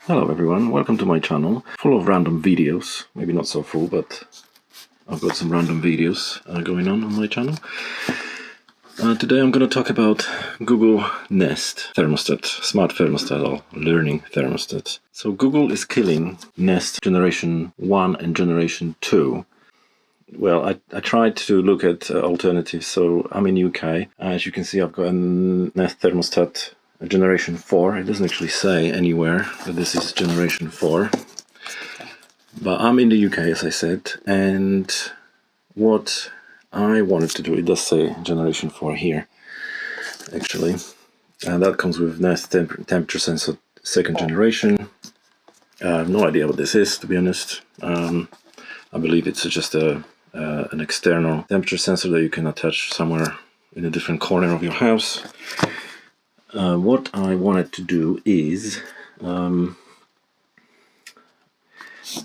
Hello everyone, welcome to my channel, full of random videos. Maybe not so full, but I've got some random videos going on my channel. Today I'm going to talk about Google Nest Thermostat, smart thermostat or learning thermostat. So Google is killing Nest Generation 1 and Generation 2. Well, I tried to look at alternatives, so I'm in UK. As you can see, I've got a Nest Thermostat Generation 4. It doesn't actually say anywhere that this is Generation 4. But I'm in the UK, as I said, and what I wanted to do, it does say Generation 4 here, actually. And that comes with Nest Temperature Sensor 2nd generation. I have no idea what this is, to be honest. I believe it's just an external temperature sensor that you can attach somewhere in a different corner of your house. What I wanted to do is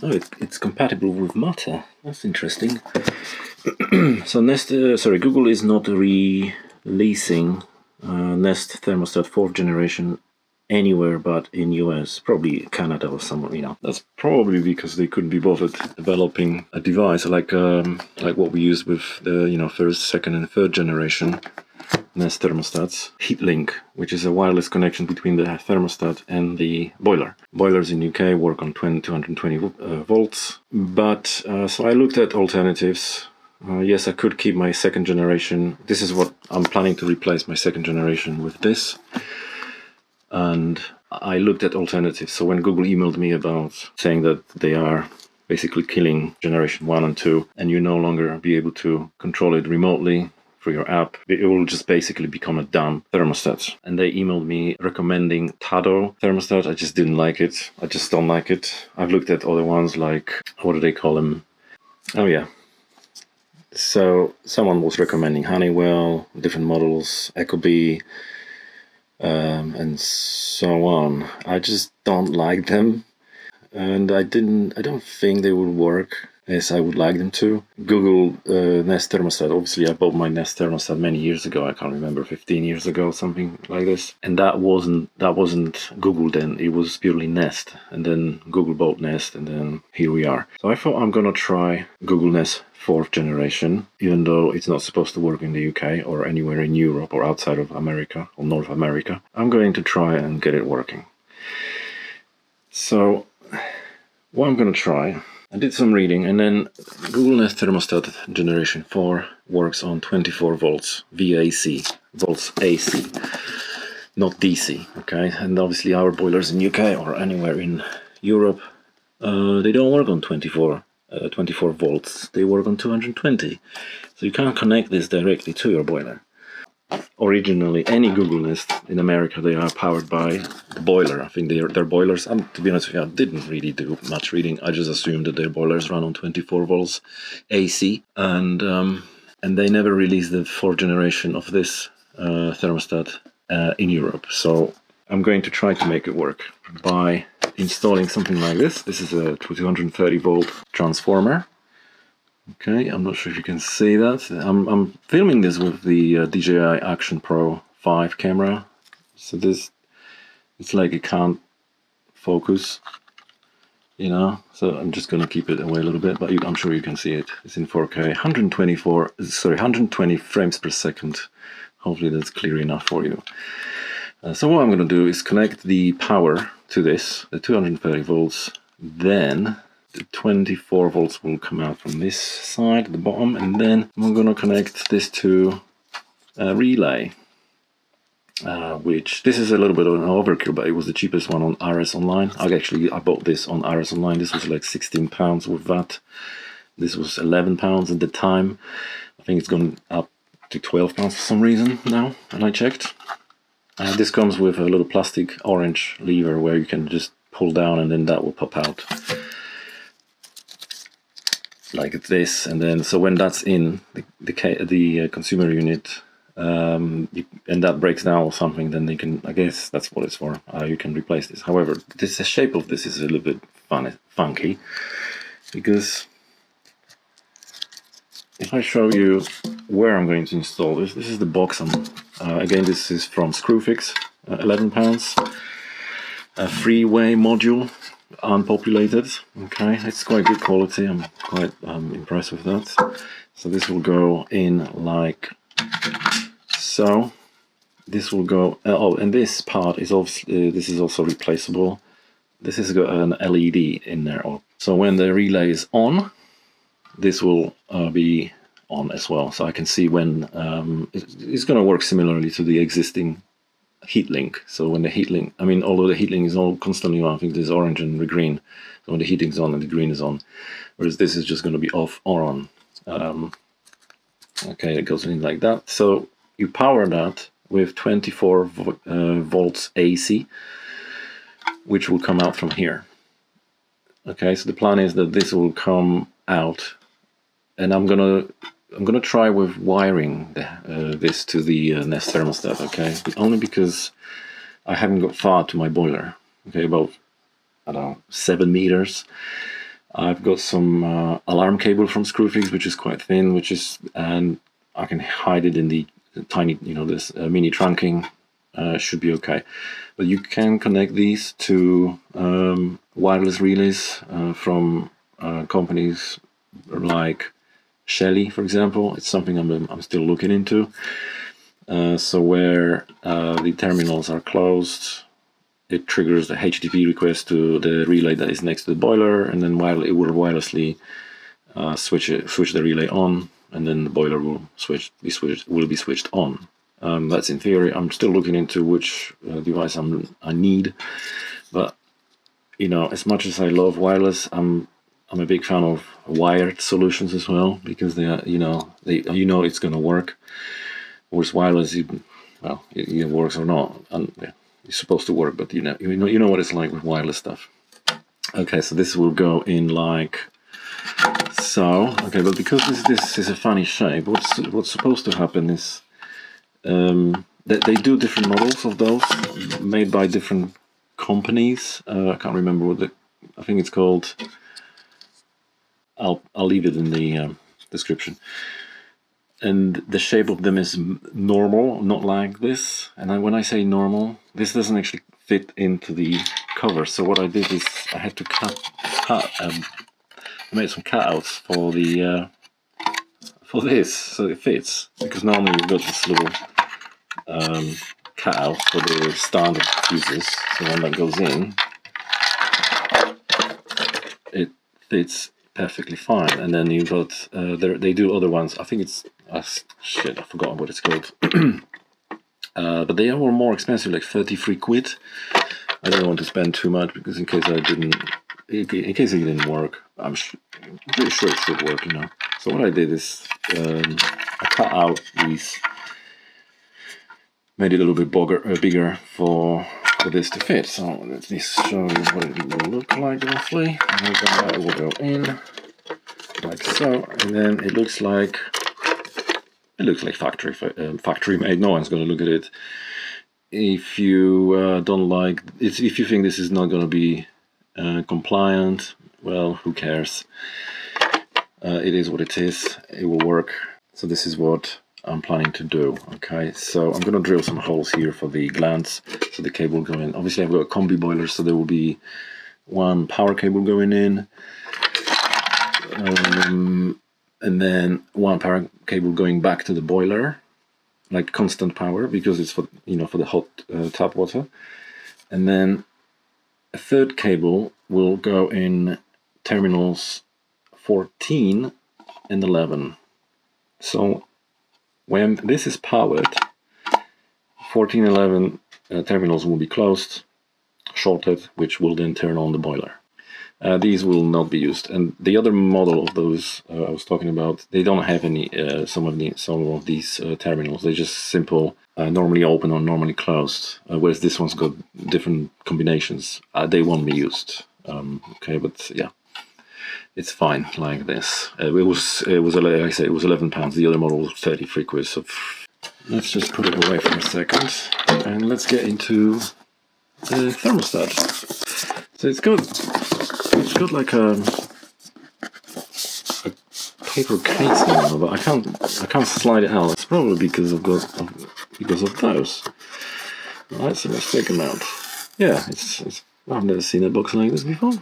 it's compatible with Matter. That's interesting. So Google is not releasing Nest Thermostat 4th generation anywhere but in US, probably Canada or somewhere. That's probably because they couldn't be bothered developing a device like what we use with the first, second, and third generation Nest thermostats. Heatlink, which is a wireless connection between the thermostat and the boiler. Boilers in UK work on 220 volts, but so I looked at alternatives. Yes, I could keep my second generation. This is what I'm planning to replace my second generation with this. And I looked at alternatives. So when Google emailed me about saying that they are basically killing Generation 1 and 2, and you no longer be able to control it remotely through your app, it will just basically become a dumb thermostat. And they emailed me recommending Tado thermostat. I just didn't like it. I just don't like it. I've looked at other ones like, what do they call them? Oh yeah. So someone was recommending Honeywell, different models, Ecobee, and so on. I just don't like them, and I don't think they will work as I would like them to. Google Nest Thermostat, obviously I bought my Nest Thermostat many years ago. I can't remember, 15 years ago, something like this. And that wasn't Google then, it was purely Nest. And then Google bought Nest, and then here we are. So I thought I'm gonna try Google Nest 4th generation, even though it's not supposed to work in the UK or anywhere in Europe or outside of America or North America. I'm going to try and get it working. So what I'm gonna try, I did some reading, and then Google Nest Thermostat Generation 4 works on 24 volts VAC, volts AC, not DC, okay? And obviously our boilers in UK or anywhere in Europe, they don't work on 24 volts, they work on 220. So you can't connect this directly to your boiler. Originally, any Google Nest in America, they are powered by the boiler. I think their boilers, to be honest with you, I didn't really do much reading. I just assumed that their boilers run on 24 volts AC, and they never released the 4th generation of this thermostat in Europe. So I'm going to try to make it work by installing something like this. This is a 230 volt transformer. Okay, I'm not sure if you can see that. I'm filming this with the DJI Action Pro 5 camera. So it's like it can't focus, so I'm just gonna keep it away a little bit, but I'm sure you can see it. It's in 4K, 120 frames per second. Hopefully that's clear enough for you. So what I'm gonna do is connect the power to this, the 230 volts, then the 24 volts will come out from this side at the bottom, and then I'm going to connect this to a relay, which this is a little bit of an overkill, but it was the cheapest one on RS Online. I bought this on RS Online. This was like £16 with VAT. This was £11 at the time. I think it's gone up to £12 for some reason now, and I checked. This comes with a little plastic orange lever where you can just pull down, and then that will pop out like this. And then so when that's in the consumer unit, and that breaks down or something, then they can, I guess that's what it's for, you can replace this. However, the shape of this is a little bit funky, because if I show you where I'm going to install this is the box. Again, this is from Screwfix, £11. a three-way module, unpopulated. Okay, it's quite good quality. I'm quite impressed with that. So this will go in like so. This will go. Oh, and this part is obviously this is also replaceable. This has got an LED in there. So when the relay is on, this will be on as well. So I can see when it's going to work similarly to the existing heat link. So when the heat link, I mean, although the heat link is all constantly on, I think there's orange and the green. So when the heating is on and the green is on, whereas this is just going to be off or on. Okay, it goes in like that. So you power that with 24 volts AC, which will come out from here. Okay, so the plan is that this will come out, and I'm gonna try with wiring this to the Nest thermostat. Okay, but only because I haven't got far to my boiler. Okay, about I don't know 7 meters. I've got some alarm cable from Screwfix, which is quite thin, and I can hide it in the tiny, this mini trunking. Should be okay. But you can connect these to wireless relays from companies like Shelly, for example. It's something I'm still looking into. So where the terminals are closed, it triggers the HTTP request to the relay that is next to the boiler, and then it will wirelessly switch the relay on, and then the boiler will be switched on. That's in theory. I'm still looking into which device I need, but as much as I love wireless, I'm a big fan of wired solutions as well, because they are, it's going to work. Whereas wireless, it works or not, and it's supposed to work, but you know what it's like with wireless stuff. Okay, so this will go in like so. Okay, but because this is a funny shape, what's supposed to happen is they do different models of those made by different companies. I can't remember I think it's called. I'll leave it in the description. And the shape of them is normal, not like this. And when I say normal, this doesn't actually fit into the cover. So what I did is I had to I made some cutouts for this, so it fits. Because normally you've got this little cutout for the standard fuses. So when that goes in, it fits perfectly fine. And then you've got they do other ones. I think it's shit, I forgot what it's called. But they were more expensive, like 33 quid. I don't want to spend too much, because in case it didn't work, I'm pretty sure it should work, So what I did is I cut out these, made it a little bit bigger for this to fit. So let me show you what it will look like roughly. And then it will go in like so, and then it looks like factory made. No one's going to look at it. If you don't like, if you think this is not going to be compliant, well, who cares? It is what it is. It will work. So this is what I'm planning to do. Okay, so I'm going to drill some holes here for the glands, so the cable go in. Obviously, I've got a combi boiler, so there will be one power cable going in, and then one power cable going back to the boiler, like constant power, because it's for for the hot tap water. And then a third cable will go in terminals 14 and 11. So when this is powered, 14 and 11 terminals will be closed, shorted, which will then turn on the boiler. These will not be used, and the other model of those I was talking about, they don't have any some of these terminals. They're just simple, normally open or normally closed. Whereas this one's got different combinations. They won't be used. Okay, but yeah, it's fine like this. It was like I said, it was £11. The other model was 33 quid. So let's just put it away for a second, and let's get into the thermostat. So it's got like a paper casing now, but I can't slide it out. It's probably because of those. Alright, so let's take them out. Yeah, it's I've never seen a box like this before.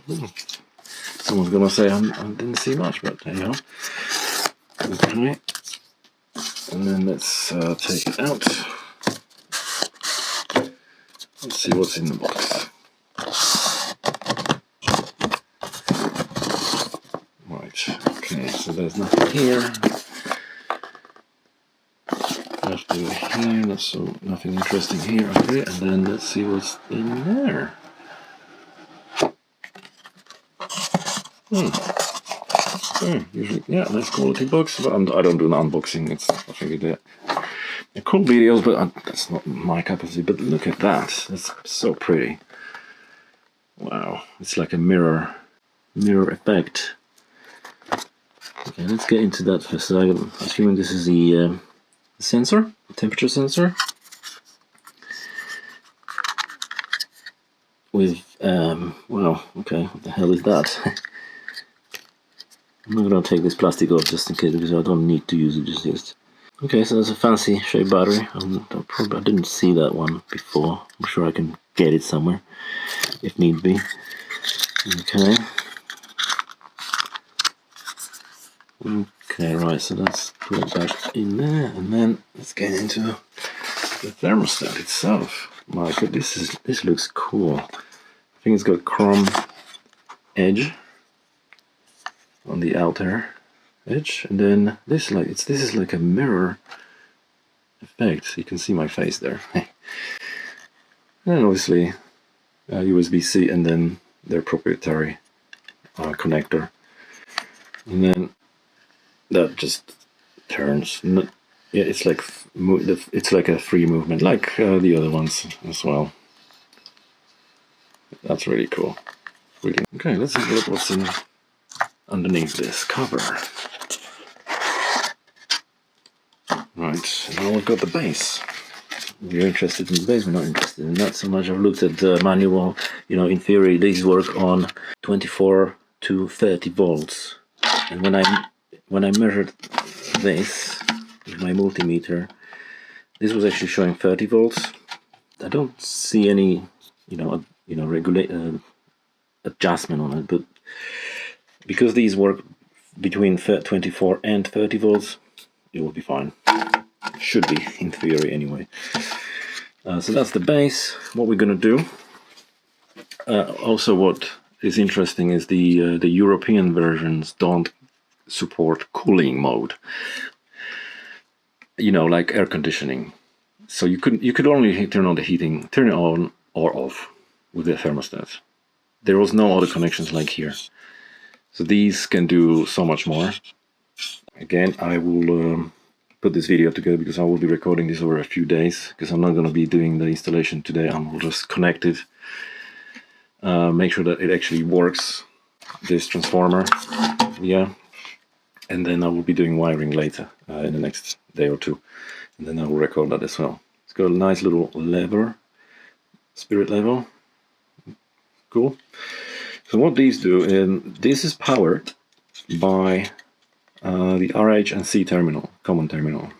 Someone's gonna say I didn't see much, but there you go. Okay. And then let's take it out. Let's see what's in the box. Right, okay, so there's nothing here. Nothing here, so nothing interesting here. Okay, and then let's see what's in there. Usually, yeah, nice quality box, but I don't do an unboxing. I think they're cool videos, but that's not my cup of tea. But look at that, it's so pretty. Wow, it's like a mirror effect. Okay, let's get into that first. So I'm assuming this is the sensor, the temperature sensor, with well, okay, what the hell is that? I'm not gonna take this plastic off just in case, because I don't need to use it just yet. Okay, so there's a fancy shape battery. I didn't see that one before. I'm sure I can get it somewhere if need be. Okay. Okay, right, so let's put it back in there, and then let's get into the thermostat itself. My God, this looks cool. I think it's got a chrome edge on the outer edge, and then this is like a mirror effect. You can see my face there. And obviously USB-C, and then their proprietary connector, and then that just turns. Yeah, it's like a free movement, like the other ones as well. That's really cool. Really. Okay, let's have a look what's in underneath this cover. Right, now we've got the base. If you're interested in the base, we're not interested in that so much. I've looked at the manual. You know, in theory, these work on 24 to 30 volts. And when I measured this with my multimeter, this was actually showing 30 volts. I don't see any, regulate adjustment on it, but because these work between 24 and 30 volts, it will be fine. Should be, in theory, anyway. So that's the base. What we're going to do. Also, what is interesting is the European versions don't support cooling mode. You know, like air conditioning. So you could only turn on the heating, turn it on or off with the thermostat. There was no other connections like here. So these can do so much more. Again, I will put this video together because I will be recording this over a few days, because I'm not going to be doing the installation today. I will just connect it, make sure that it actually works, this transformer, yeah, and then I will be doing wiring later in the next day or two, and then I will record that as well. It's got a nice little lever, spirit level, cool. So what these do, this is powered by the RH and C terminal, common terminal.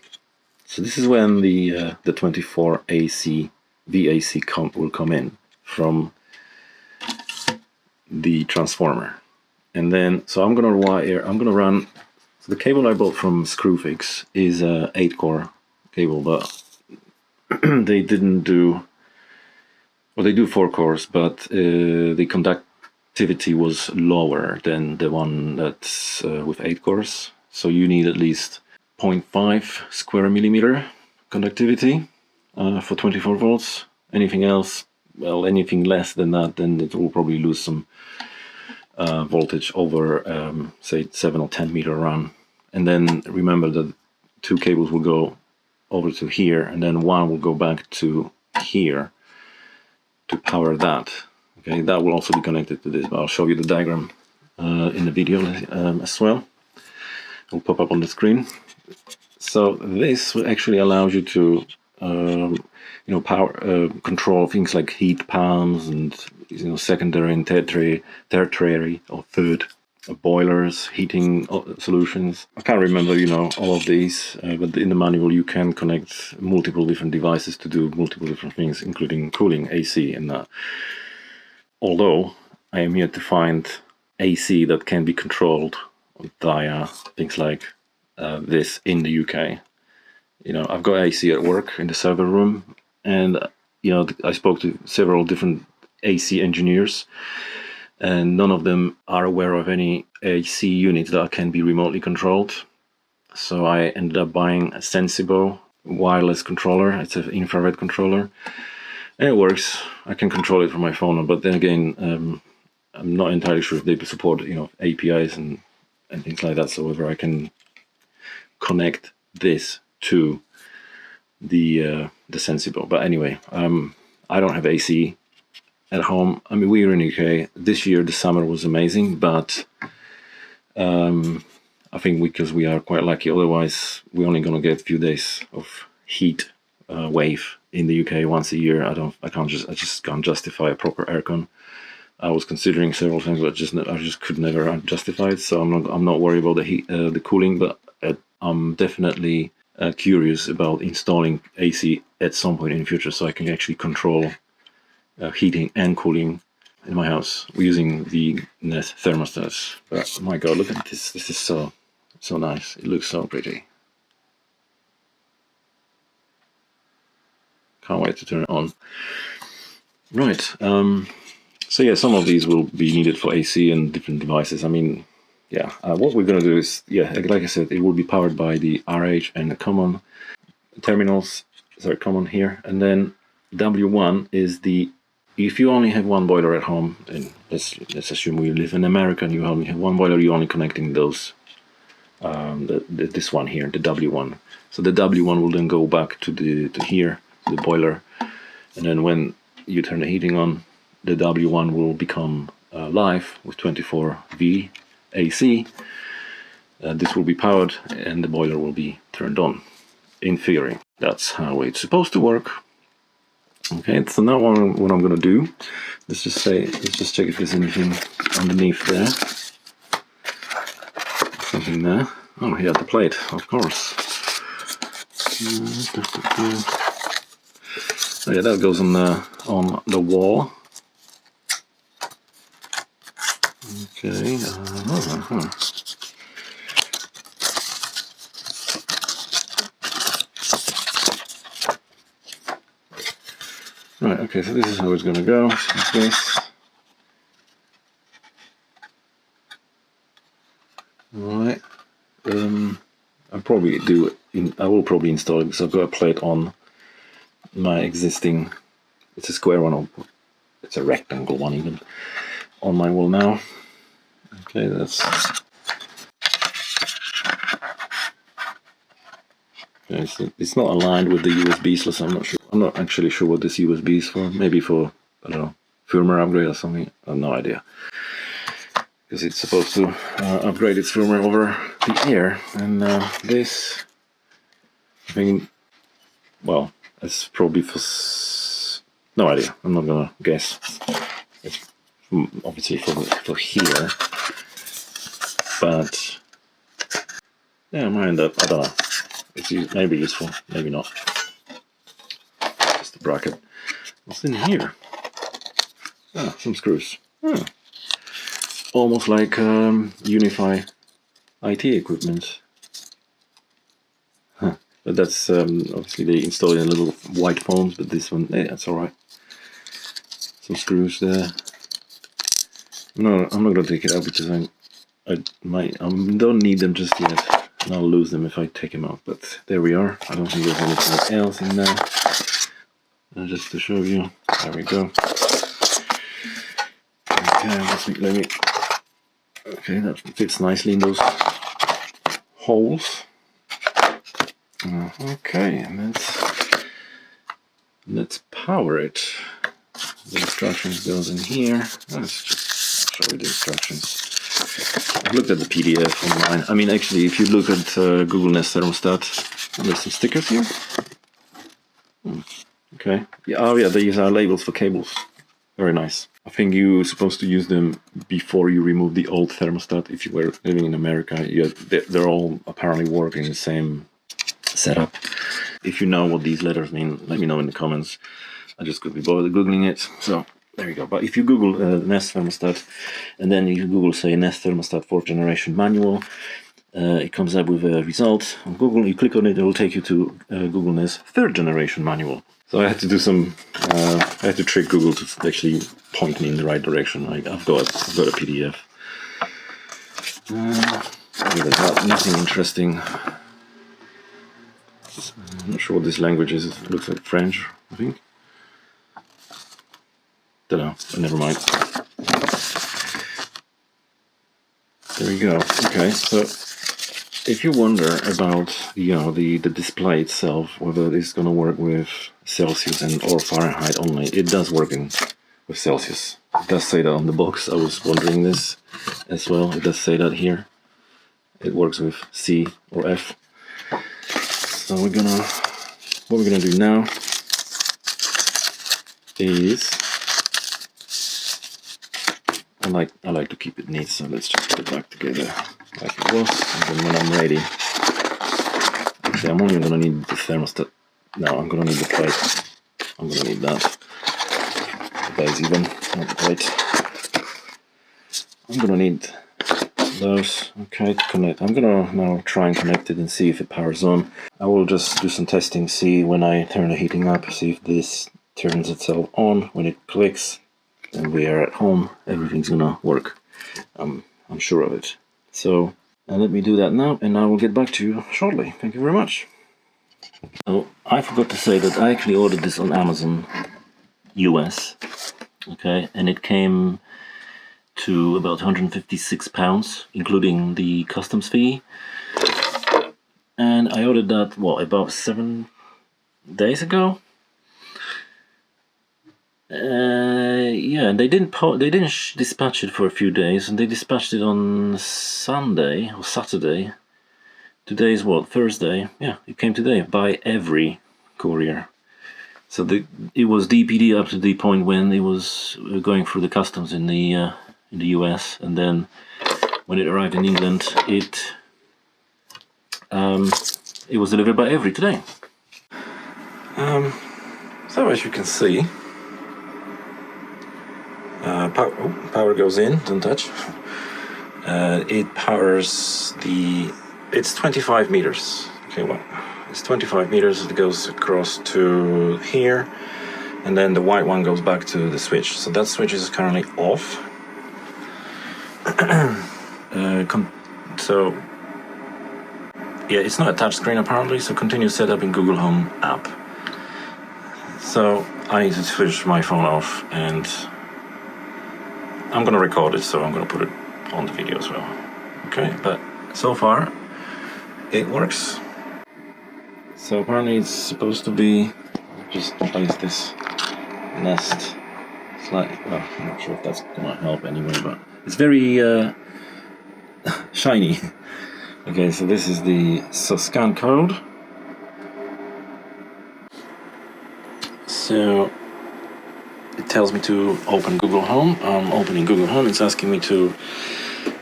So this is when the 24 AC VAC will come in from the transformer, and then so I'm gonna run. So the cable I bought from Screwfix is a 8-core cable, but they didn't do. Well, they do 4 cores, but the conductivity was lower than the one that's with 8 cores. So you need at least 0.5 square millimeter conductivity for 24 volts. Anything else, well, anything less than that, then it will probably lose some voltage over, say, 7 or 10 meter run. And then remember that 2 cables will go over to here, and then 1 will go back to here to power that. Okay, that will also be connected to this, but I'll show you the diagram in the video as well. It will pop up on the screen. So this actually allows you to power control things like heat pumps and secondary and tertiary or third boilers, heating solutions. I can't remember all of these, but in the manual you can connect multiple different devices to do multiple different things, including cooling, AC, and Although I am yet to find AC that can be controlled via things like this in the UK. I've got AC at work in the server room, and I spoke to several different AC engineers, and none of them are aware of any AC unit that can be remotely controlled. So I ended up buying a Sensible wireless controller. It's an infrared controller, and it works. I can control it from my phone, but then again, I'm not entirely sure if they support APIs and things like that. So whether I can connect this to the Sensible. But anyway, I don't have AC at home. I mean, we're in UK. This year the summer was amazing, but I think because we are quite lucky, otherwise we're only going to get a few days of heat wave in the UK once a year. I just can't justify a proper aircon. I was considering several things, but I just could never justify it. So I'm not worried about the heat, the cooling, but I'm definitely curious about installing AC at some point in the future, so I can actually control heating and cooling in my house using the Nest thermostats. But my God, look at this! This is so nice. It looks so pretty. Can't wait to turn it on. Right. So yeah, some of these will be needed for AC and different devices. I mean, yeah. What we're gonna do is, like I said, it will be powered by the RH and the common terminals. Sorry, common here, and then W1 is the. If you only have one boiler at home, and let's assume we live in America and you only have one boiler, you're only connecting those. This one here, the W1. So the W1 will then go back to here, the boiler, and then when you turn the heating on, the W1 will become live with 24V AC. This will be powered, and the boiler will be turned on. In theory, that's how it's supposed to work. Okay, so now what I'm going to do, let's just check if there's anything underneath there. Something there. Oh, yeah, the plate, of course. Oh, yeah, that goes on the wall. Okay. Right. Okay. So this is how it's going to go. Like this. Right. I will probably install it because I've got a plate on my existing. It's a square one, or it's a rectangle one even, on my wall now. Okay, that's. Okay, so it's not aligned with the USB, so I'm not sure. I'm not actually sure what this USB is for. Maybe for, I don't know, firmware upgrade or something. I have no idea. Because it's supposed to upgrade its firmware over the air, and this, I think, well, it's probably for no idea. I'm not gonna guess. It's obviously for here, but yeah, mind that. I don't know. It's maybe useful, maybe not. Just a bracket. What's in here? Ah, some screws. Almost like Unify IT equipment. Huh. But that's obviously they install it in little white foams, but this one, that's alright. Some screws there. No, I'm not gonna take it out because I don't need them just yet. And I'll lose them if I take them out. But there we are. I don't think there's anything else in there. And just to show you, there we go. Okay, let me. Okay, that fits nicely in those holes. Okay, and let's power it. The instructions goes in here. Let's just show you the instructions. I've looked at the PDF online. I mean, actually, if you look at Google Nest Thermostat, there's some stickers here. Okay. Yeah. Oh, yeah. These are labels for cables. Very nice. I think you're supposed to use them before you remove the old thermostat. If you were living in America, they're all apparently working the same setup. If you know what these letters mean, let me know in the comments. I just couldn't be bothered googling it, so There you go. But if you Google Nest Thermostat, and then you Google, say, Nest Thermostat 4th generation manual, it comes up with a result on Google. You click on it, it will take you to Google Nest 3rd generation manual. So I had to do some, I had to trick Google to actually point me in the right direction. I've got a PDF. Nothing interesting. I'm not sure what this language is. It looks like French, I think. Don't know. Never mind. There we go. Okay, so if you wonder about the display itself, whether it's going to work with Celsius or Fahrenheit only, it does work with Celsius. It does say that on the box. I was wondering this as well. It does say that here. It works with C or F. So what we're gonna do now is, I like to keep it neat, so let's just put it back together like it was, and then when I'm ready, actually I'm only gonna need the thermostat. No, I'm gonna need the plate. I'm gonna need that. The base even, not the plate. I'm gonna need those, okay, to connect. I'm gonna now try and connect it and see if it powers on. I will just do some testing, see when I turn the heating up, see if this turns itself on. When it clicks and we are at home, everything's gonna work. I'm sure of it. So let me do that now, and I will get back to you shortly. Thank you very much. Oh, I forgot to say that I actually ordered this on Amazon US, okay, and it came to about £156, including the customs fee. And I ordered that, what, about 7 days ago? Yeah, and they didn't dispatch it for a few days, and they dispatched it on Sunday or Saturday. Today is what, Thursday? Yeah, it came today by every courier. So it was DPD up to the point when it was going through the customs in the US, and then when it arrived in England, it was delivered by every today. So as you can see, power goes in, don't touch. It powers it's 25 meters. Okay, well, it's 25 meters. It goes across to here, and then the white one goes back to the switch. So that switch is currently off. So yeah, it's not a touch screen apparently, so continue setup in Google Home app. So I need to switch my phone off, and I'm gonna record it, so I'm gonna put it on the video as well. Okay, but so far it works. So apparently it's supposed to be, just place this Nest slightly, well, I'm not sure if that's gonna help anyway, but it's very shiny. Okay, so this is the scan code. So it tells me to open Google Home. I'm opening Google Home. It's asking me to,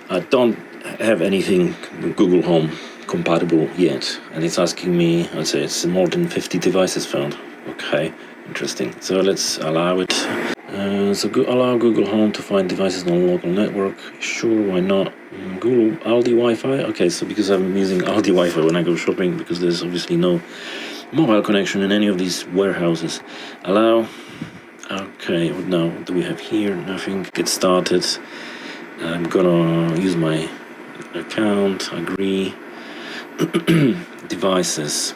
I don't have anything Google Home compatible yet, and it's asking me, I'd say it's more than 50 devices found. Okay, interesting. So let's allow it. Allow Google Home to find devices on a local network. Sure, why not? Google Aldi Wi-Fi. Okay, so because I'm using Aldi Wi-Fi when I go shopping, because there's obviously no mobile connection in any of these warehouses. Allow. Okay, what now do we have here? Nothing. Get started. I'm gonna use my account. Agree. Devices.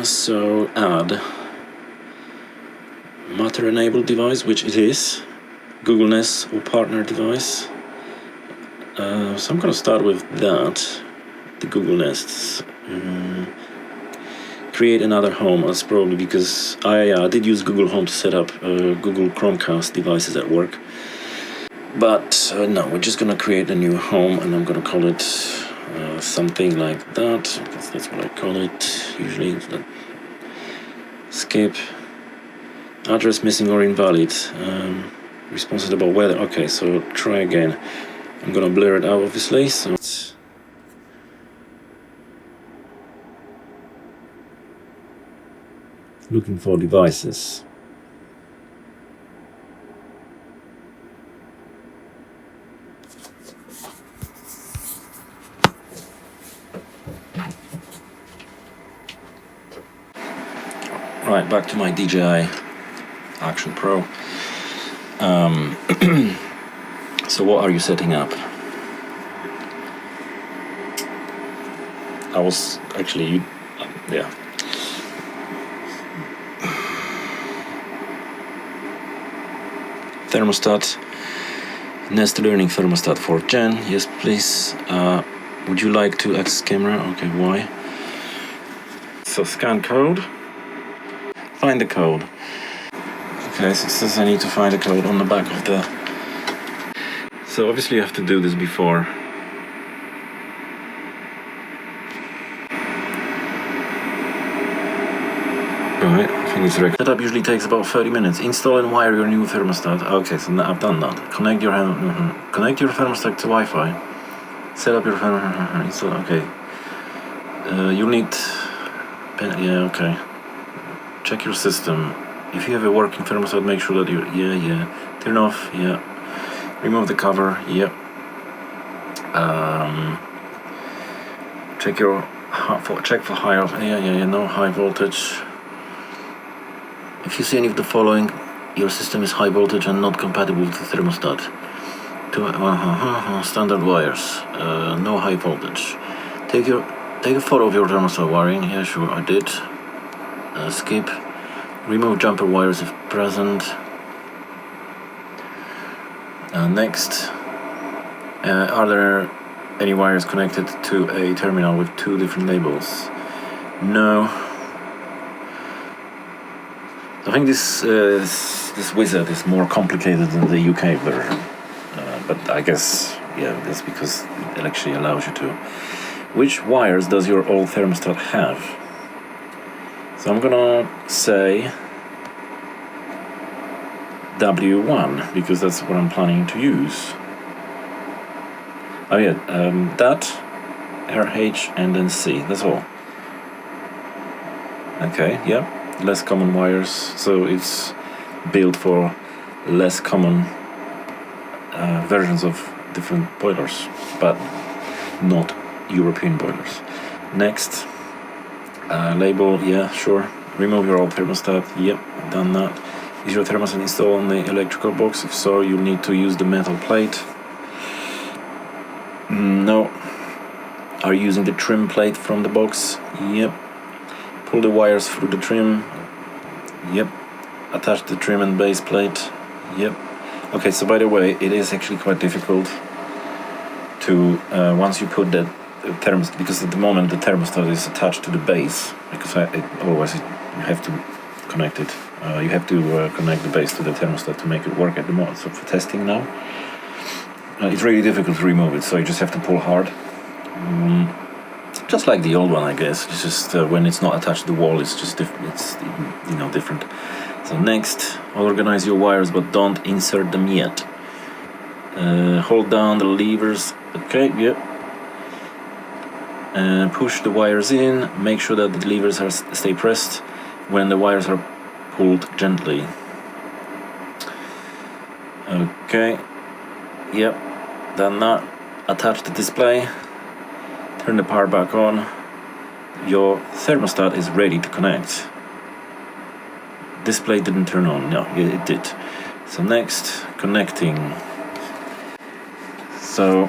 So add Matter enabled device, which it is. Google Nest or partner device. So I'm gonna start with that. The Google Nests. Create another home. That's probably because I did use Google Home to set up Google Chromecast devices at work. But no, we're just gonna create a new home, and I'm gonna call it something like that. That's what I call it usually. It's that. Skip. Address missing or invalid. Responses about weather. Okay, so try again. I'm gonna blur it out obviously. So it's looking for devices. Right, back to my DJI Action Pro. So what are you setting up? I was actually, yeah. Thermostat, Nest Learning Thermostat 4th Gen. Yes, please. Would you like to access camera? Okay, why? So scan code. Find the code. Okay, so it says I need to find a code on the back of the... So obviously you have to do this before. Right, I think it's correct. Setup usually takes about 30 minutes. Install and wire your new thermostat. Okay, so now I've done that. Connect your thermostat to Wi-Fi. Set up your install. Okay. You'll need... Yeah, okay. Check your system. If you have a working thermostat, make sure that you... Yeah. Turn off, yeah. Remove the cover, yeah. Check for high... Yeah, no high voltage. If you see any of the following, your system is high voltage and not compatible with the thermostat. Standard wires, no high voltage. Take a photo of your thermostat wiring. Yeah, sure, I did. Skip. Remove jumper wires if present. Next, are there any wires connected to a terminal with two different labels? No. I think this wizard is more complicated than the UK version, but I guess, yeah, that's because it actually allows you to. Which wires does your old thermostat have? So I'm gonna say W1 because that's what I'm planning to use. Oh yeah, that, RH, and then C. That's all. Okay, yeah. Less common wires, so it's built for less common versions of different boilers, but not European boilers. Next, label, yeah, sure. Remove your old thermostat, yep, done that. Is your thermostat installed on the electrical box? If so, you'll need to use the metal plate. No. Are you using the trim plate from the box? Yep. Pull the wires through the trim. Yep. Attach the trim and base plate. Yep. Okay, so by the way, it is actually quite difficult to, once you put that thermostat, because at the moment the thermostat is attached to the base, because otherwise you have to connect it. You have to connect the base to the thermostat to make it work at the moment. So for testing now, it's really difficult to remove it, so you just have to pull hard. Just like the old one, I guess. It's just when it's not attached to the wall, it's just different. So next, organize your wires, but don't insert them yet. Hold down the levers. Okay, yep. Push the wires in. Make sure that the levers stay pressed when the wires are pulled gently. Okay. Yep. Done that. Attach the display. Turn the power back on. Your thermostat is ready to connect. Display didn't turn on. No, it did. So next, connecting. So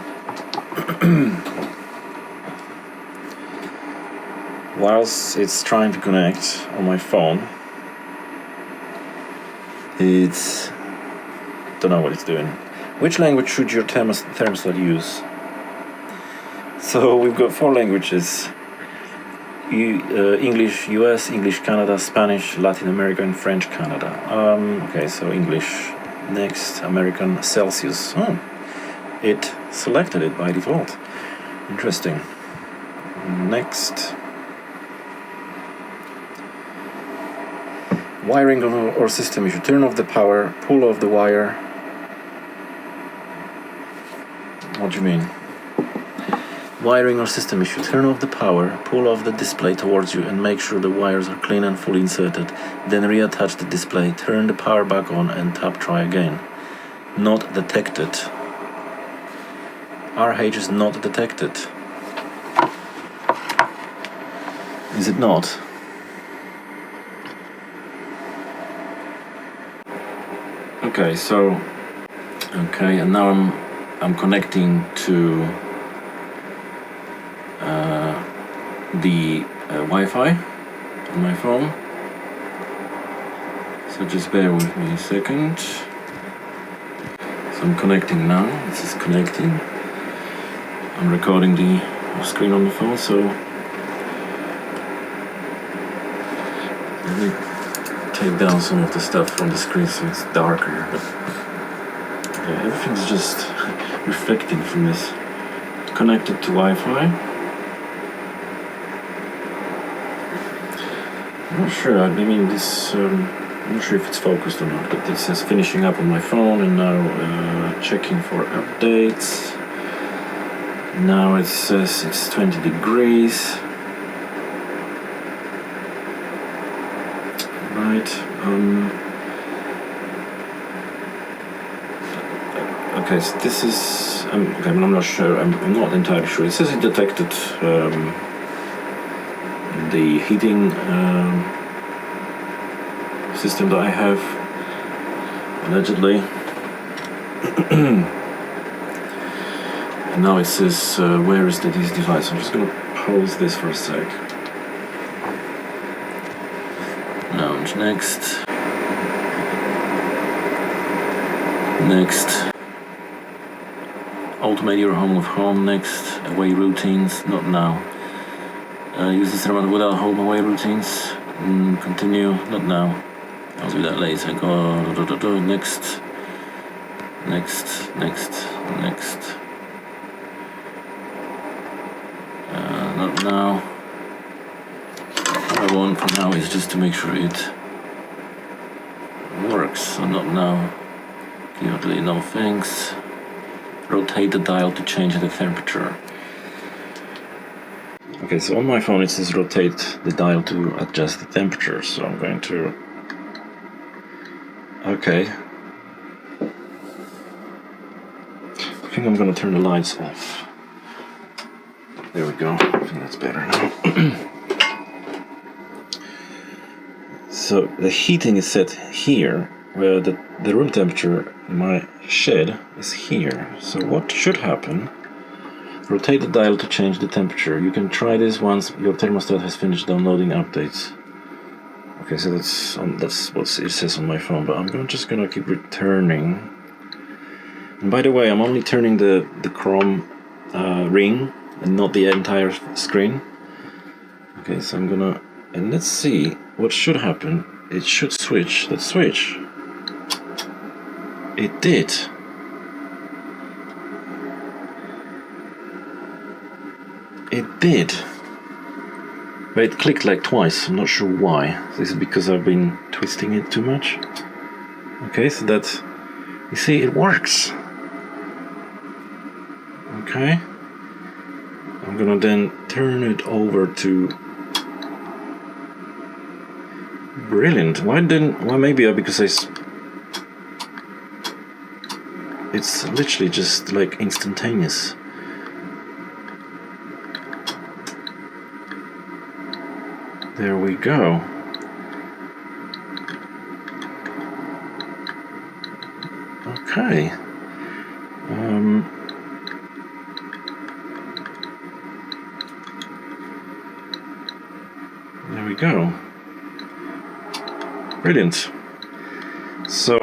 whilst it's trying to connect on my phone, it's don't know what it's doing. Which language should your thermostat use? So we've got 4 languages: English US, English Canada, Spanish Latin America, and French Canada. Okay, so English. Next, American Celsius. Oh, it selected it by default. Interesting. Next, wiring or system. You should turn off the power, pull off the wire. What do you mean? Wiring or system issue. Turn off the power, pull off the display towards you and make sure the wires are clean and fully inserted. Then reattach the display, turn the power back on and tap try again. Not detected. RH is not detected. Is it not? Okay, so and now I'm connecting to the Wi-Fi on my phone. So just bear with me a second. So I'm connecting now. This is connecting. I'm recording the screen on the phone, so let me take down some of the stuff from the screen so it's darker. But yeah, everything's just reflecting from this. Connected to Wi-Fi. I'm not sure. I mean, this. I'm not sure if it's focused or not, but it says finishing up on my phone, and now checking for updates. Now it says it's 20 degrees. Right. Okay, so this is. Okay, I'm not sure. I'm not entirely sure. It says it detected the heating system that I have, allegedly. And now it says where is this device. I'm just going to pause this for a sec. Launch next. Next. Automate your home with home. Next. Away routines. Not now. Use this remote without home away routines. Continue. Not now. I'll do that later. Go. Next. Next. Not now. What I want for now is just to make sure it works. So not now. Clearly no thanks. Rotate the dial to change the temperature. Okay, so on my phone it says rotate the dial to adjust the temperature. So I'm going to. Okay. I think I'm going to turn the lights off. There we go. I think that's better now. So the heating is set here, where the room temperature in my shed is here. So what should happen? Rotate the dial to change the temperature. You can try this once your thermostat has finished downloading updates. Okay, so that's what it says on my phone, but I'm just gonna keep returning. And by the way, I'm only turning the Chrome ring and not the entire screen. Okay, so I'm gonna, and let's see what should happen. It should switch. Let's switch. It did. It did. But it clicked like twice. I'm not sure why. This is because I've been twisting it too much. Okay, so that's, you see, it works. Okay. I'm gonna then turn it over to. Brilliant. Why maybe because it's literally just like instantaneous. There we go. Okay. There we go. Brilliant. So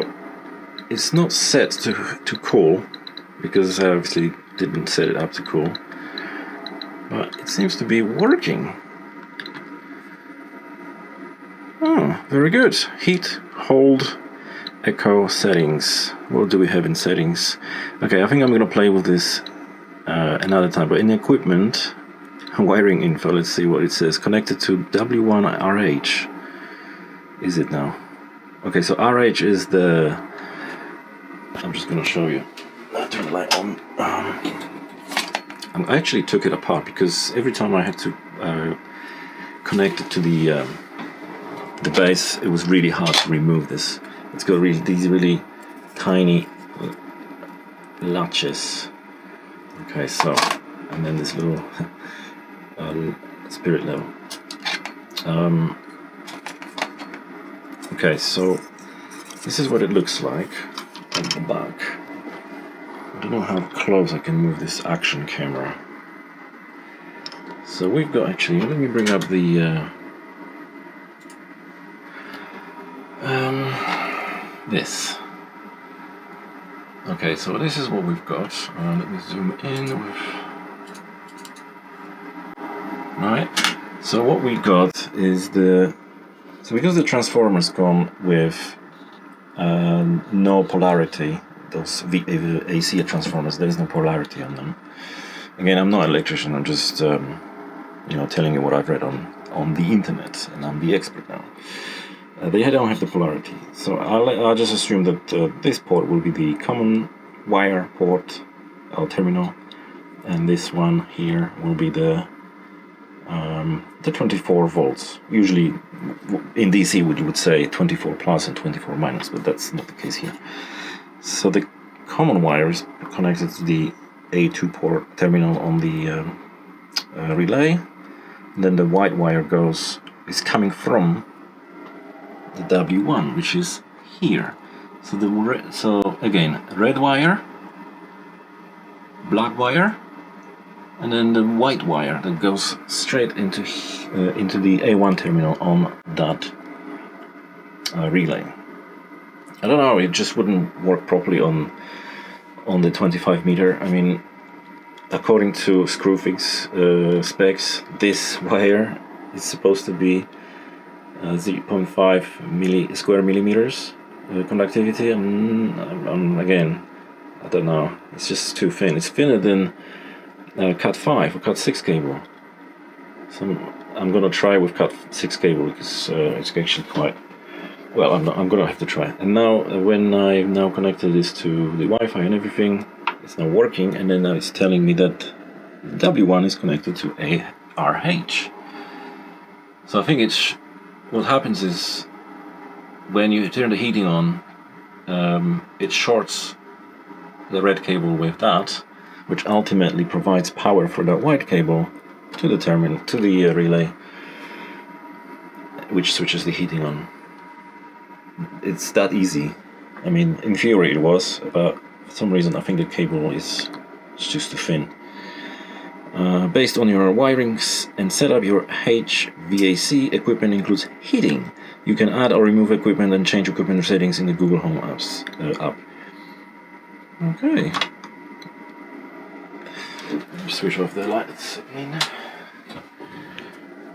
it's not set to cool, because I obviously didn't set it up to cool, but it seems to be working. Oh, very good. Heat, hold, echo, settings. What do we have in settings? Okay, I think I'm gonna play with this another time, but in equipment, wiring info, let's see what it says. Connected to W1RH. Is it now? Okay, so RH is the. I'm just gonna show you. I'll turn the light on. I actually took it apart because every time I had to connect it to the base, it was really hard to remove this. It's got these really tiny latches. Okay, so, and then this little spirit level. Okay, so this is what it looks like at the back. I don't know how close I can move this action camera. So we've got, actually, let me bring up the this. Okay, so this is what we've got. Let me zoom in with... Right, so what we got is so because the transformer's gone with no polarity, those AC transformers, there is no polarity on them. Again, I'm not an electrician, I'm just telling you what I've read on the internet, and I'm the expert now. They don't have the polarity, so I'll just assume that this port will be the common wire port or terminal, and this one here will be the 24 volts. Usually in DC you would say 24 plus and 24 minus, but that's not the case here. So the common wire is connected to the A2 port terminal on the relay. And then the white wire is coming from the W1, which is here. So again, red wire, black wire, and then the white wire that goes straight into the A1 terminal on that relay. I don't know, it just wouldn't work properly on the 25 meter. I mean, according to Screwfix specs, this wire is supposed to be 0.5 square millimeters conductivity, and again, I don't know, it's just too thin. It's thinner than Cat 5 or Cat 6 cable. So I'm gonna try with Cat 6 cable because it's actually quite well. I'm gonna have to try. And now when I've now connected this to the Wi-Fi and everything, it's now working. And then now it's telling me that W1 is connected to ARH. So I think what happens is when you turn the heating on, it shorts the red cable with that, which ultimately provides power for that white cable to the terminal, to the relay, which switches the heating on. It's that easy. I mean, in theory it was, but for some reason I think the cable is just too thin. Based on your wirings and setup, your HVAC equipment includes heating. You can add or remove equipment and change equipment settings in the Google Home app. Okay. Switch off the lights again.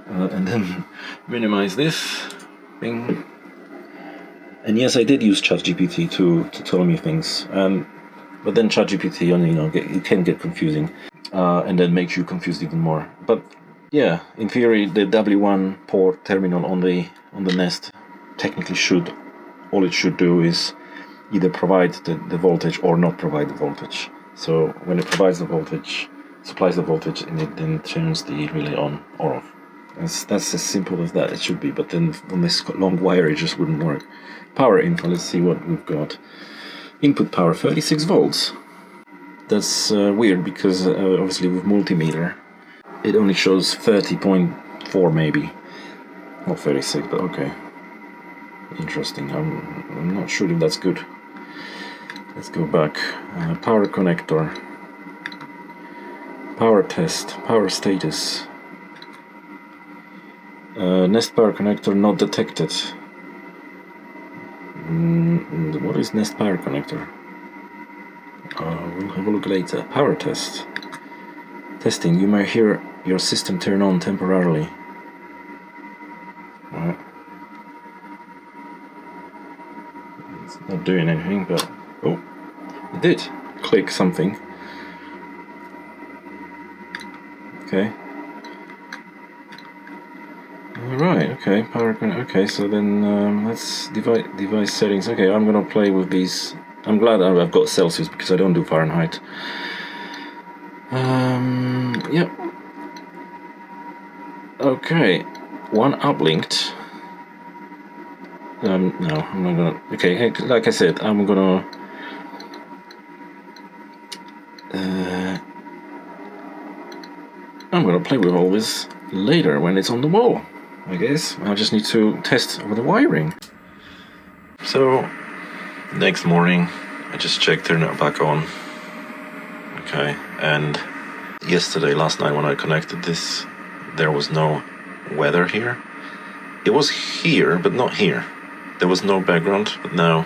And then minimize this. Bing. And yes, I did use ChatGPT to tell me things. But then ChatGPT only, it can get confusing. And then makes you confused even more. But yeah, in theory, the W1 port terminal on the Nest technically all it should do is either provide the voltage or not provide the voltage. So when it provides the voltage, supplies the voltage, and it then turns the relay on or off. That's as simple as that it should be. But then on this long wire, it just wouldn't work. Power info. Let's see what we've got. Input power 36 volts. That's weird because obviously with multimeter it only shows 30.4 maybe, not 36, but okay, interesting. I'm not sure if that's good. Let's go back. Power connector, power test, power status. Nest power connector not detected. What is Nest power connector? We'll have a look later. Power test. Testing. You may hear your system turn on temporarily. Right. It's not doing anything, but oh, it did click something. Okay. Alright, okay, power connector. Okay, so then let's device settings. Okay, I'm gonna play with these. I'm glad I've got Celsius because I don't do Fahrenheit. Yep. Okay, one uplinked. No, I'm not gonna. Okay, hey, like I said, I'm gonna. I'm gonna play with all this later when it's on the wall. I guess I just need to test over the wiring. So, next morning, I just checked they're not back on. Okay, and last night when I connected this, there was no weather here. It was here, but not here. There was no background, but now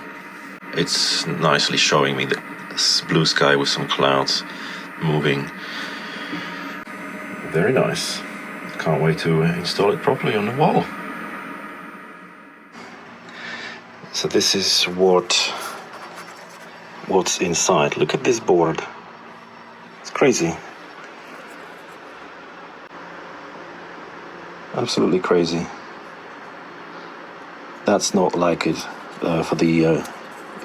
it's nicely showing me the blue sky with some clouds moving. Very nice. Can't wait to install it properly on the wall. So this is what's inside. Look at this board. It's crazy. Absolutely crazy. That's not like it for the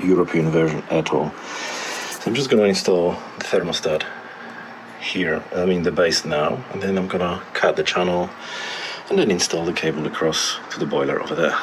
European version at all. So I'm just going to install the thermostat here, the base now, and then I'm going to cut the channel and then install the cable across to the boiler over there.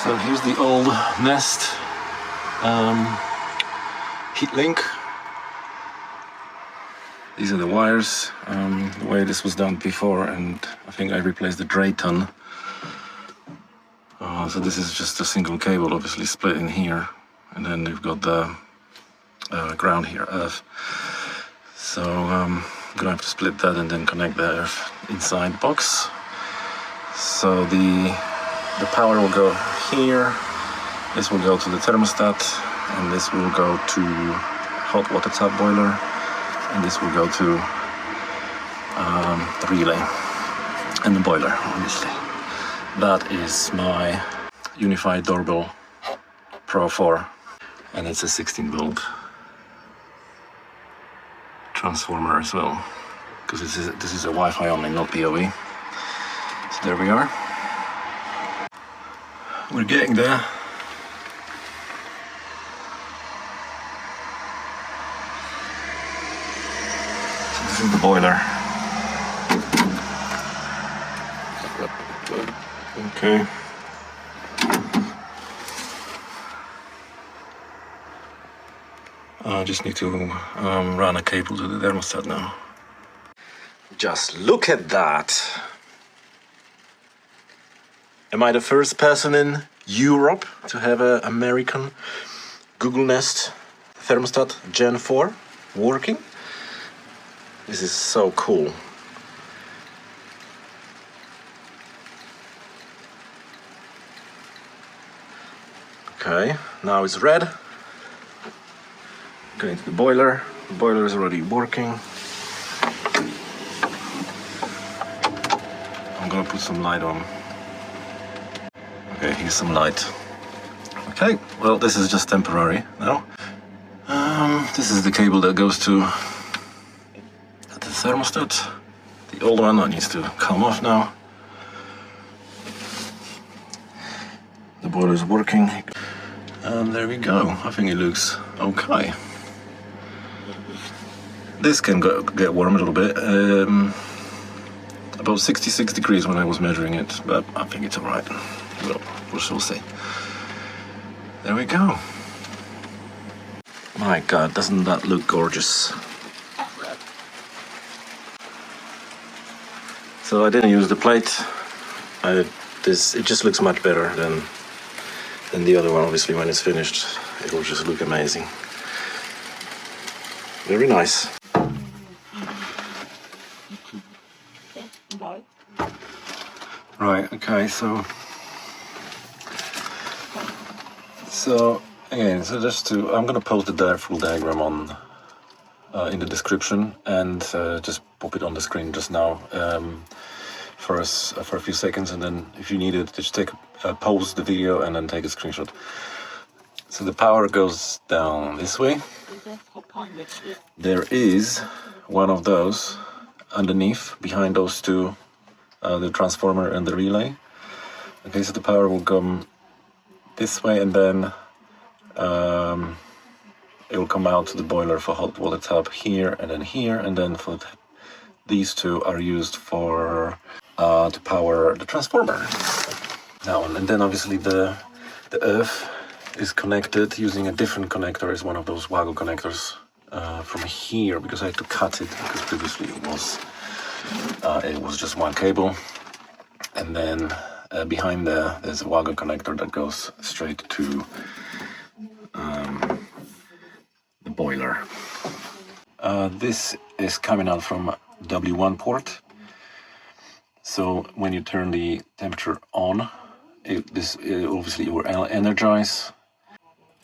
So here's the old Nest heat link. These are the wires, the way this was done before, and I think I replaced the Drayton. So this is just a single cable, obviously split in here, and then you've got the ground here, earth. So I'm gonna have to split that and then connect the earth inside box. So the power will go here, this will go to the thermostat, and this will go to hot water tap boiler, and this will go to the relay and the boiler, obviously. That is my Unified Doorbell Pro 4, and it's a 16 volt transformer as well, because this is a Wi-Fi only, not PoE. So there we are. We're getting there. So this is the boiler. Okay. I just need to run a cable to the thermostat now. Just look at that. Am I the first person in Europe to have an American Google Nest Thermostat Gen4 working? This is so cool. Okay, now it's red. Going to the boiler. The boiler is already working. I'm gonna put some light on. Okay, here's some light. Okay, well, this is just temporary now. This is the cable that goes to the thermostat. The old one that needs to come off now. The boiler is working. And there we go. I think it looks okay. This can get warm a little bit. About 66 degrees when I was measuring it, but I think it's alright. Well, we'll still see. There we go. My God, doesn't that look gorgeous? So I didn't use the plate. It just looks much better than the other one. Obviously, when it's finished, it will just look amazing. Very nice. Right, okay, so again, so just to, I'm gonna post the full diagram on in the description, and just pop it on the screen just now for us for a few seconds, and then if you need it, just pause the video and then take a screenshot. So the power goes down this way. There is one of those underneath, behind those two, the transformer and the relay. Okay, so the power will come this way, and then it will come out to the boiler for hot water tap here, and then for these two are used for to power the transformer. Now, and then obviously the earth is connected using a different connector. It's one of those Wago connectors from here, because I had to cut it because previously it was just one cable, and then behind there's a Wago connector that goes straight to the boiler. This is coming out from W1 port. So when you turn the temperature on, obviously it will energize,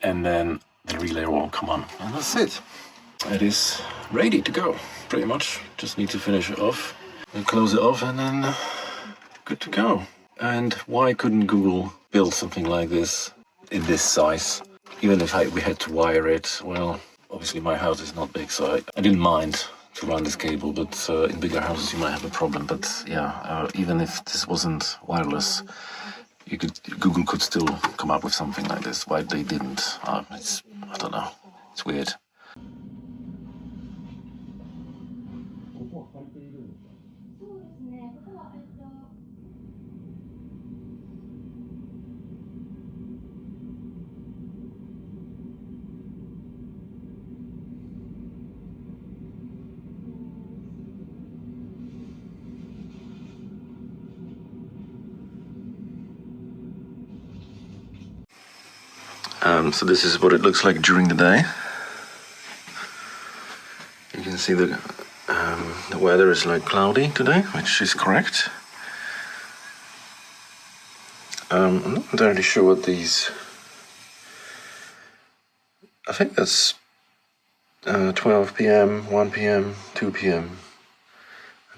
and then the relay will come on, and that's it. It is ready to go, pretty much. Just need to finish it off and close it off, and then good to go. And why couldn't Google build something like this in this size? Even if we had to wire it, well, obviously my house is not big, so I didn't mind to run this cable, but in bigger houses you might have a problem. But yeah, even if this wasn't wireless, Google could still come up with something like this. Why they didn't? I don't know. It's weird. So this is what it looks like during the day. You can see the weather is like cloudy today, which is correct. I'm not entirely sure what these. I think that's 12 p.m., 1 p.m., 2 p.m.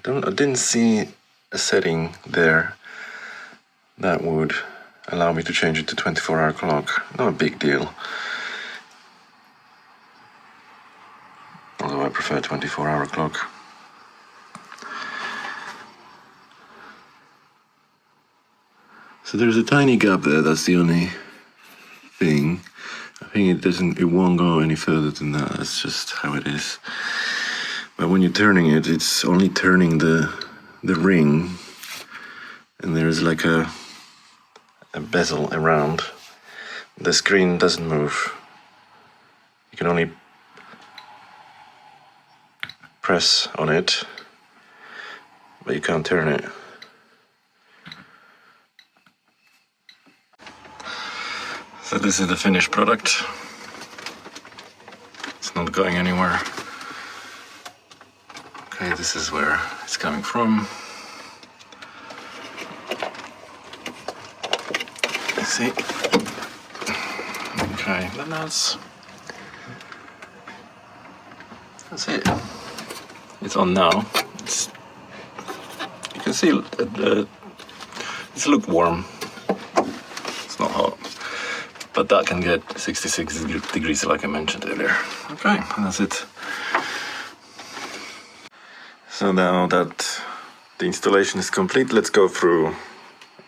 I didn't see a setting there that would allow me to change it to 24-hour clock. Not a big deal. Although I prefer 24-hour clock. So there's a tiny gap there, that's the only thing. I think it won't go any further than that, that's just how it is. But when you're turning it, it's only turning the ring, and there's like a bezel around. The screen doesn't move. You can only press on it, but you can't turn it. So this is the finished product. It's not going anywhere. Okay, this is where it's coming from. See? Okay, then that's it. It's on now. You can see it's lukewarm. It's not hot, but that can get 66 degrees, like I mentioned earlier. Okay, and that's it. So now that the installation is complete, let's go through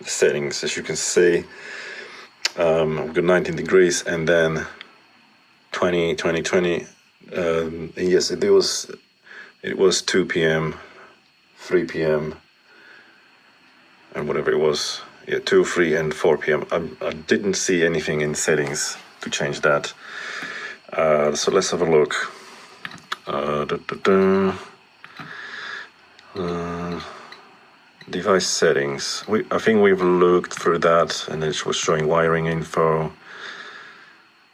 the settings. As you can see, I've got 19 degrees and then 20, 20, 20. Yes, it was 2 p.m., 3 p.m. and whatever it was. Yeah, 2, 3 and 4 p.m. I didn't see anything in settings to change that. So let's have a look. Device settings. I think we've looked through that, and it was showing wiring info.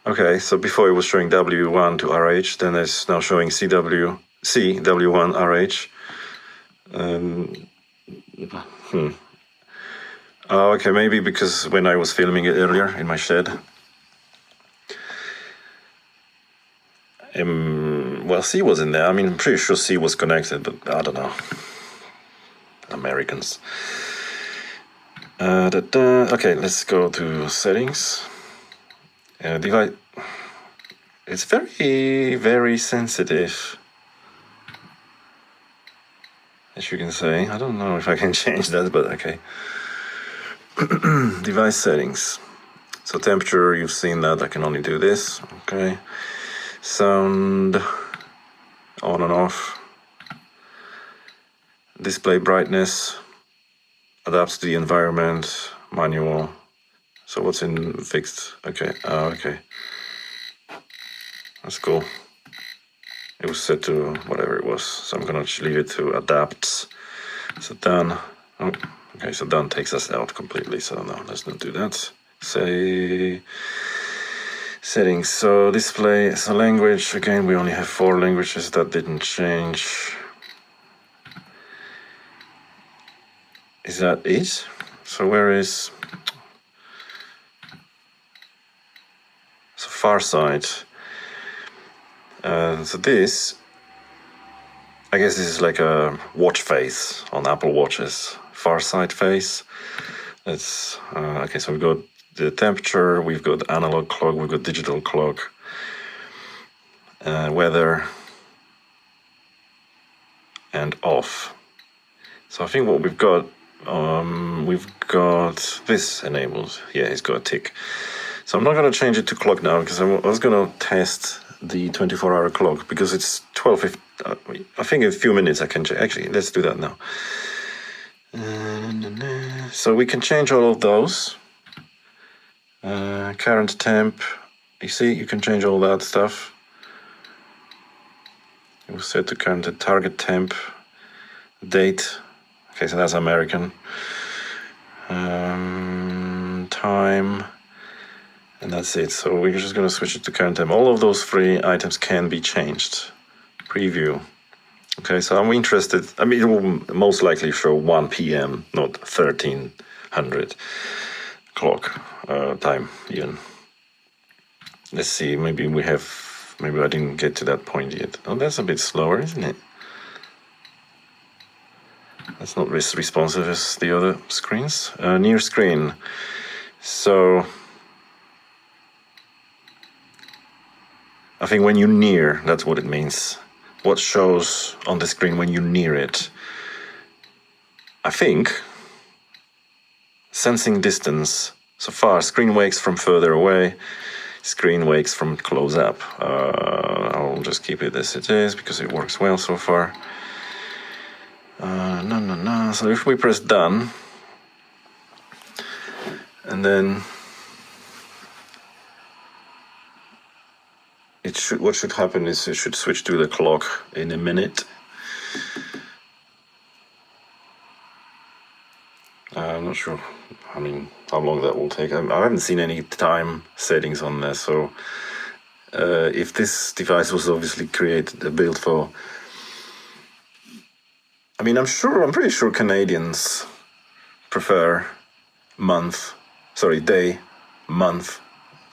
Okay, so before it was showing W1 to RH, then it's now showing CW1 RH. Oh, okay, maybe because when I was filming it earlier in my shed. Well, C was in there. I mean, I'm pretty sure C was connected, but I don't know. Americans. Okay, let's go to settings. Device. It's very, very sensitive, as you can say. I don't know if I can change that, but okay. Device settings. So temperature, you've seen that. I can only do this. Okay. Sound on and off. Display brightness adapts to the environment. Manual. So what's in fixed? Okay. Okay. That's cool. It was set to whatever it was, so I'm gonna leave it to adapts. So done. Oh, okay, so done takes us out completely. So no, let's not do that. Say settings. So display. So language. Again, we only have 4 languages. That didn't change. Is that it? So where is? So far side. So this, I guess this is like a watch face on Apple Watches. Far side face. Let's okay. So we've got the temperature, we've got analog clock, we've got digital clock, weather, and off. So I think what we've got this enabled. Yeah, it's got a tick. So I'm not going to change it to clock now because I was going to test the 24-hour clock because it's 12. I think in a few minutes I can change. Actually, let's do that now. So we can change all of those. Current temp. You see, you can change all that stuff. It was set to current target temp. Date. Okay, so that's American. Time. And that's it. So we're just going to switch it to current temp. All of those 3 items can be changed. Preview. Okay, so I'm interested. I mean, it will most likely show 1 p.m., not 1300 clock time even. Let's see. Maybe I didn't get to that point yet. Oh, that's a bit slower, isn't it? That's not as responsive as the other screens. Near screen. So I think when you near, that's what it means. What shows on the screen when you near it? I think sensing distance. So far, screen wakes from further away. Screen wakes from close up. I'll just keep it as it is because it works well so far. No. So if we press done, and then what should happen is it should switch to the clock in a minute. I'm not sure. I mean, how long that will take. I haven't seen any time settings on there, so if this device was obviously built for. I mean, I'm pretty sure Canadians prefer day, month,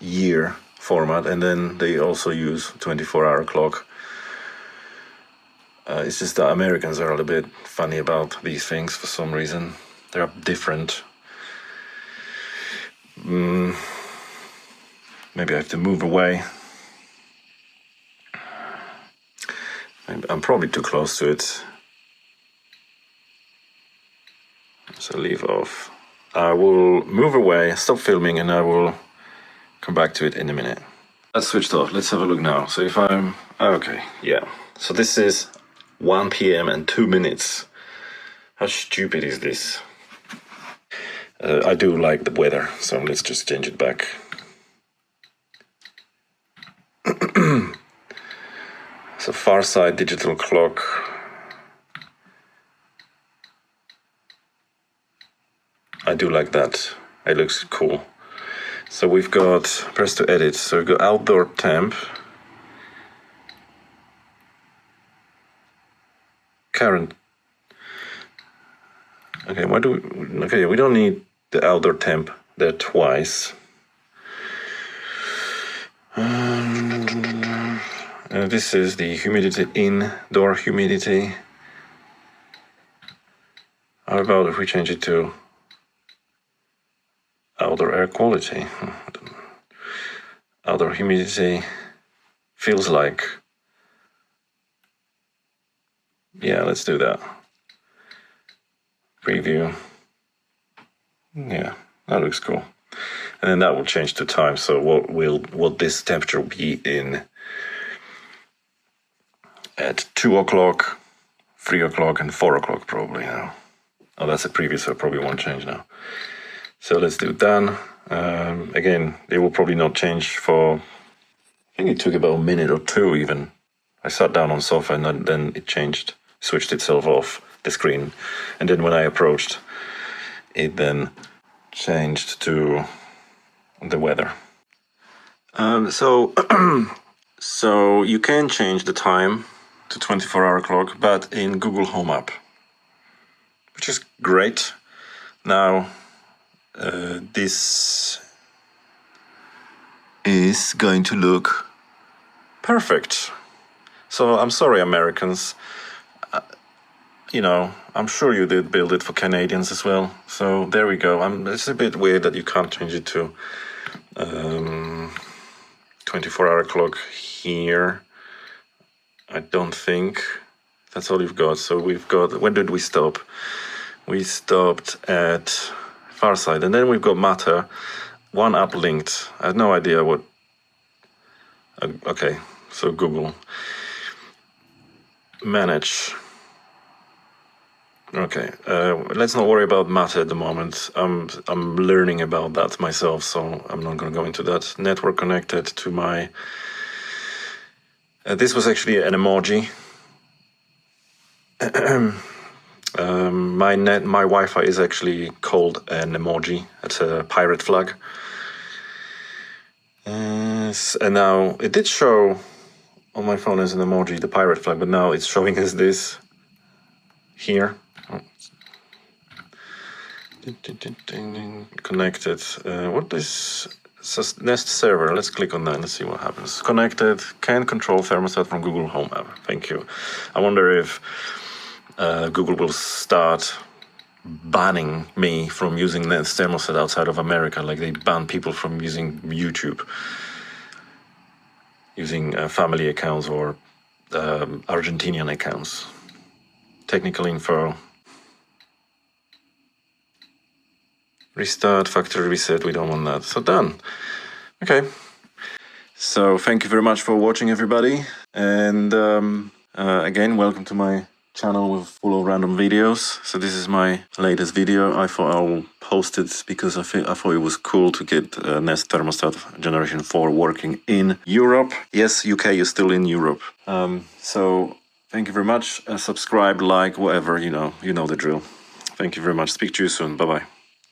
year format, and then they also use 24-hour clock. It's just that Americans are a little bit funny about these things for some reason. They're different. Maybe I have to move away. I'm probably too close to it. So leave off. I will move away, stop filming, and I will come back to it in a minute. That's switched off. Let's have a look now. So if I'm... Okay, yeah. So this is 1 p.m. and 2 minutes. How stupid is this? I do like the weather, so let's just change it back. So far side digital clock. I do like that. It looks cool. So we've got, press to edit. So we've got outdoor temp. Current. Okay, we don't need the outdoor temp there twice. This is the humidity, indoor humidity. How about if we change it to outdoor air quality? Outdoor humidity feels like... Yeah, let's do that. Preview. Yeah, that looks cool. And then that will change to time. So what will this temperature be in at 2 o'clock, 3 o'clock, and 4 o'clock probably now. Oh, that's a preview, so it probably won't change now. So let's do done. Again, it will probably not change for... I think it took about a minute or two even. I sat down on sofa and then it changed, switched itself off the screen. And then when I approached, it then changed to the weather. So you can change the time to 24-hour clock, but in Google Home app, which is great. Now, this is going to look perfect. So I'm sorry, Americans. I'm sure you did build it for Canadians as well. So there we go. It's a bit weird that you can't change it to 24-hour clock here. I don't think that's all you've got. So we've got... When did we stop? We stopped at far side, and then we've got Matter. One app linked. I have no idea what... Okay, so Google. Manage. Okay, let's not worry about Matter at the moment. I'm learning about that myself, so I'm not going to go into that. Network connected to my... this was actually an emoji. My Wi-Fi is actually called an emoji. It's a pirate flag. And now it did show on my phone as an emoji, the pirate flag, but now it's showing as this here. Connected. What is Nest server? Let's click on that. Let's see what happens. Connected. Can control thermostat from Google Home app. Thank you. I wonder if Google will start banning me from using Nest Thermostat outside of America, like they ban people from using YouTube, using family accounts or Argentinian accounts. Technical info. Restart, factory reset, we don't want that. So done. Okay. So thank you very much for watching, everybody. And again, welcome to my channel full of random videos. So this is my latest video. I thought I will post it because I thought it was cool to get Nest Thermostat Gen4 working in Europe. Yes, UK is still in Europe. So thank you very much. Subscribe, like, whatever, you know the drill. Thank you very much. Speak to you soon. Bye-bye.